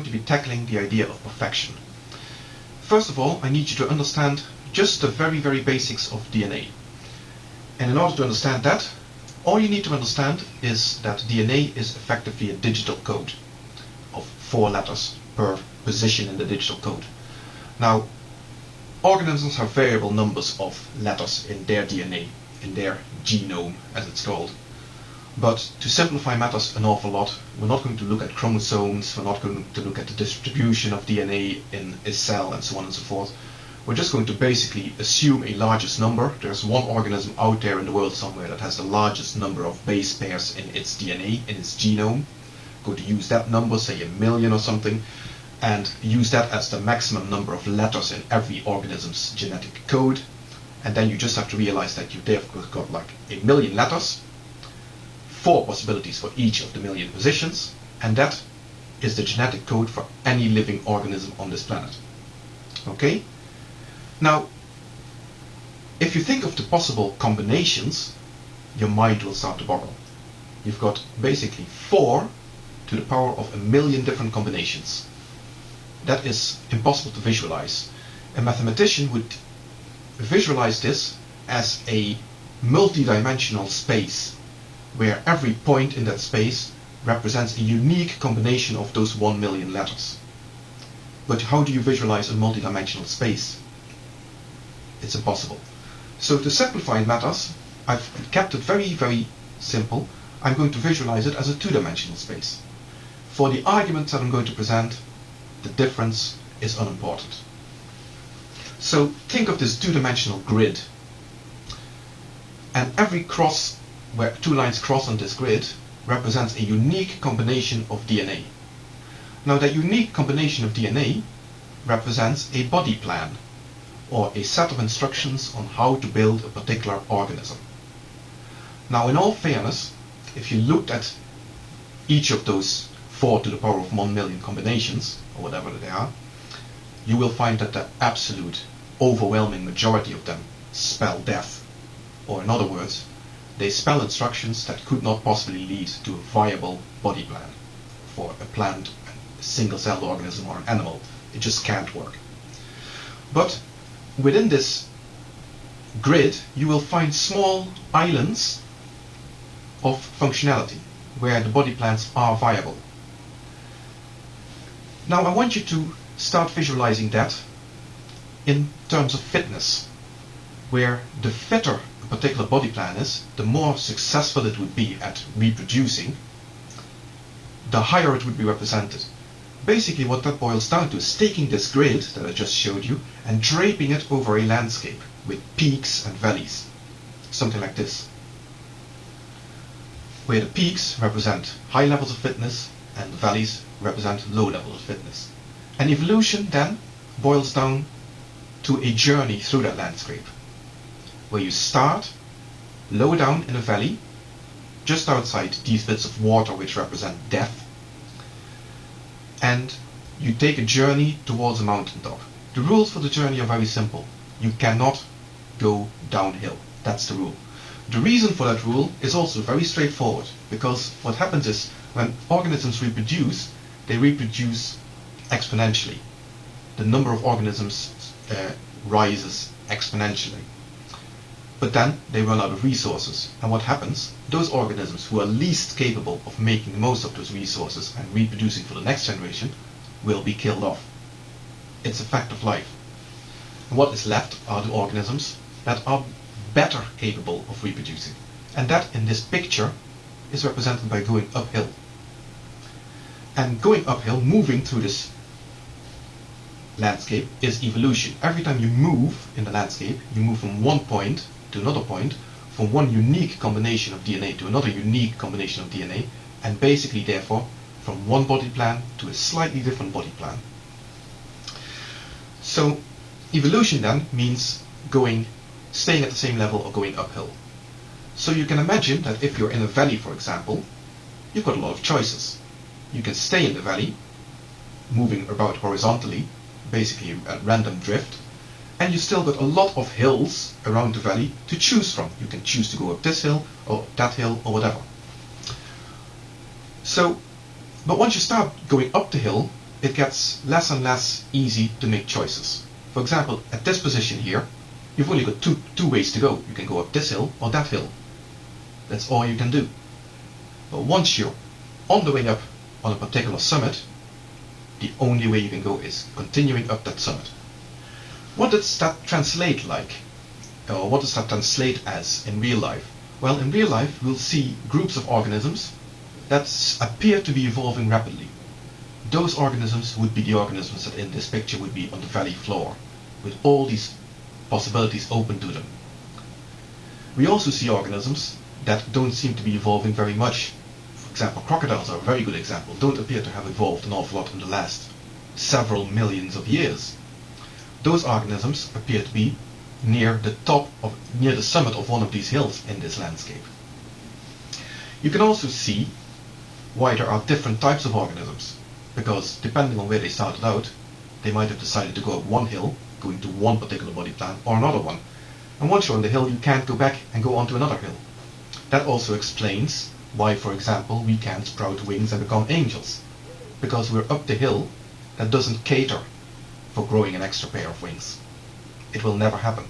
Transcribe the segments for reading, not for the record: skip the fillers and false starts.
to be tackling the idea of perfection. First of all, I need you to understand just the very, very basics of DNA. And in order to understand that, all you need to understand is that DNA is effectively a digital code of 4 letters per position in the digital code. Now, organisms have variable numbers of letters in their DNA, in their genome, as it's called. But to simplify matters an awful lot, we're not going to look at chromosomes, we're not going to look at the distribution of DNA in a cell and so on and so forth. We're just going to basically assume a largest number. There's one organism out there in the world somewhere that has the largest number of base pairs in its DNA, in its genome. We're going to use that number, say 1 million or something, and use that as the maximum number of letters in every organism's genetic code. And then you just have to realize that you've therefore got like 1 million letters, 4 possibilities for each of the 1 million positions, and that is the genetic code for any living organism on this planet. Okay? Now, if you think of the possible combinations, your mind will start to boggle. You've got basically 4 to the power of 1 million different combinations. That is impossible to visualize. A mathematician would visualize this as a multi-dimensional space, where every point in that space represents a unique combination of those 1 million letters. But how do you visualize a multi-dimensional space? It's impossible. So to simplify matters, I've kept it very, very simple. I'm going to visualize it as a 2-dimensional space. For the arguments that I'm going to present, the difference is unimportant. So think of this 2-dimensional grid, and every cross where 2 lines cross on this grid represents a unique combination of DNA. Now that unique combination of DNA represents a body plan, or a set of instructions on how to build a particular organism. Now, in all fairness, if you looked at each of those 4 to the power of 1 million combinations, or whatever they are, you will find that the absolute overwhelming majority of them spell death. Or in other words, they spell instructions that could not possibly lead to a viable body plan for a plant, a single-celled organism, or an animal. It just can't work. But within this grid, you will find small islands of functionality where the body plans are viable. Now I want you to start visualizing that in terms of fitness, where the fitter a particular body plan is, the more successful it would be at reproducing, the higher it would be represented. Basically what that boils down to is taking this grid that I just showed you and draping it over a landscape with peaks and valleys. Something like this. Where the peaks represent high levels of fitness and the valleys represent low levels of fitness. And evolution then boils down to a journey through that landscape, where you start low down in a valley, just outside these bits of water which represent death, and you take a journey towards a mountaintop. The rules for the journey are very simple. You cannot go downhill. That's the rule. The reason for that rule is also very straightforward, because what happens is when organisms reproduce, they reproduce exponentially. The number of organisms rises exponentially. But then they run out of resources. And what happens? Those organisms who are least capable of making the most of those resources and reproducing for the next generation will be killed off. It's a fact of life. And what is left are the organisms that are better capable of reproducing. And that in this picture is represented by going uphill. And going uphill, moving through this landscape, is evolution. Every time you move in the landscape, you move from one point to another point, from one unique combination of DNA to another unique combination of DNA, and basically therefore from one body plan to a slightly different body plan. So evolution then means staying at the same level or going uphill. So you can imagine that if you're in a valley, for example, you've got a lot of choices. You can stay in the valley, moving about horizontally, basically at random drift, and you still got a lot of hills around the valley to choose from. You can choose to go up this hill or that hill or whatever. So, but once you start going up the hill, it gets less and less easy to make choices. For example, at this position here, you've only got two ways to go. You can go up this hill or that hill. That's all you can do. But once you're on the way up on a particular summit, the only way you can go is continuing up that summit. What does that translate like? Or what does that translate as in real life? Well, in real life, we'll see groups of organisms that appear to be evolving rapidly. Those organisms would be the organisms that in this picture would be on the valley floor, with all these possibilities open to them. We also see organisms that don't seem to be evolving very much. For example, crocodiles are a very good example, don't appear to have evolved an awful lot in the last several millions of years. Those organisms appear to be near the summit of one of these hills in this landscape. You can also see why there are different types of organisms, because depending on where they started out, they might have decided to go up one hill, going to one particular body plan or another one. And once you're on the hill, you can't go back and go onto another hill. That also explains why, for example, we can't sprout wings and become angels, because we're up the hill that doesn't cater for growing an extra pair of wings. It will never happen.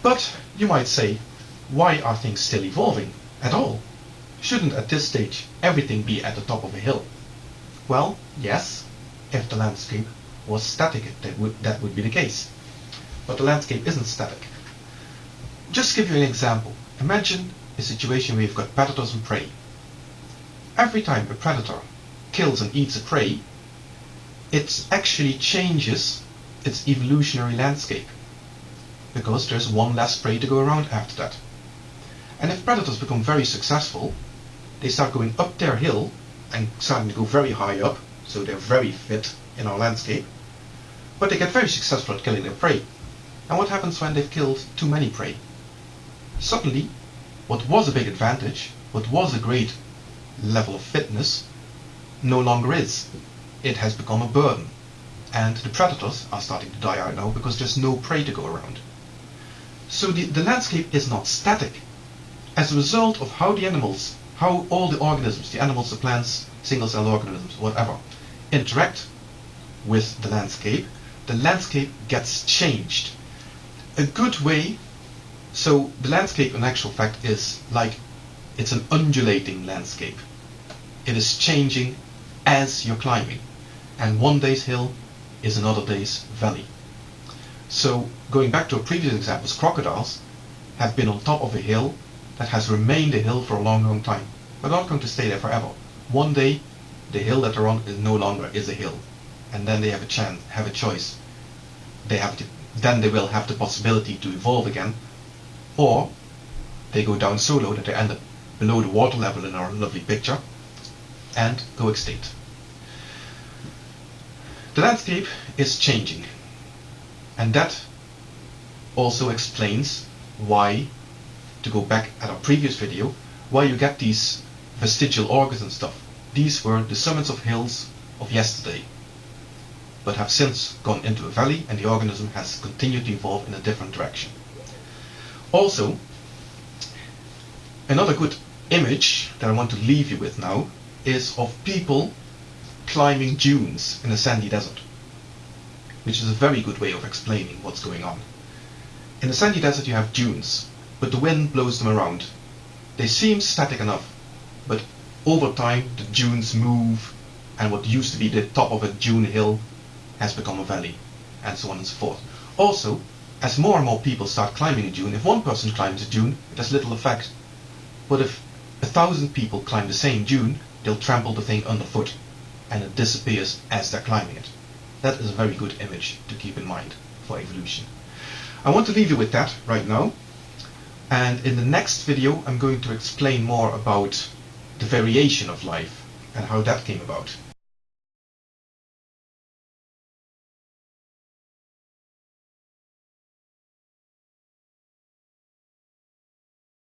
But you might say, why are things still evolving at all? Shouldn't at this stage everything be at the top of a hill? Well, yes, if the landscape was static, that would be the case. But the landscape isn't static. Just to give you an example, imagine a situation where you've got predators and prey. Every time a predator kills and eats a prey, it actually changes its evolutionary landscape, because there's one less prey to go around after that. And if predators become very successful, they start going up their hill and starting to go very high up, so they're very fit in our landscape, but they get very successful at killing their prey. And what happens when they've killed too many prey? Suddenly, what was a big advantage, what was a great level of fitness, no longer is. It has become a burden. And the predators are starting to die out now because there's no prey to go around. So the landscape is not static. As a result of how all the organisms, the animals, the plants, single-celled organisms, whatever, interact with the landscape gets changed. A good way, so the landscape in actual fact is like, it's an undulating landscape. It is changing as you're climbing. And one day's hill is another day's valley. So going back to our previous examples, crocodiles have been on top of a hill that has remained a hill for a long, long time. They're not going to stay there forever. One day, the hill that they're on is no longer is a hill, and then they have a choice. Then they will have the possibility to evolve again, or they go down so low that they end up below the water level in our lovely picture and go extinct. The landscape is changing, and that also explains why, to go back at our previous video, why you get these vestigial organs and stuff. These were the summits of hills of yesterday, but have since gone into a valley, and the organism has continued to evolve in a different direction. Also, another good image that I want to leave you with now is of people climbing dunes in a sandy desert, which is a very good way of explaining what's going on. In a sandy desert you have dunes, but the wind blows them around. They seem static enough, but over time the dunes move, and what used to be the top of a dune hill has become a valley, and so on and so forth. Also, as more and more people start climbing a dune, if one person climbs a dune, it has little effect. But if 1,000 people climb the same dune, they'll trample the thing underfoot, and it disappears as they're climbing it. That is a very good image to keep in mind for evolution. I want to leave you with that right now, and in the next video I'm going to explain more about the variation of life and how that came about.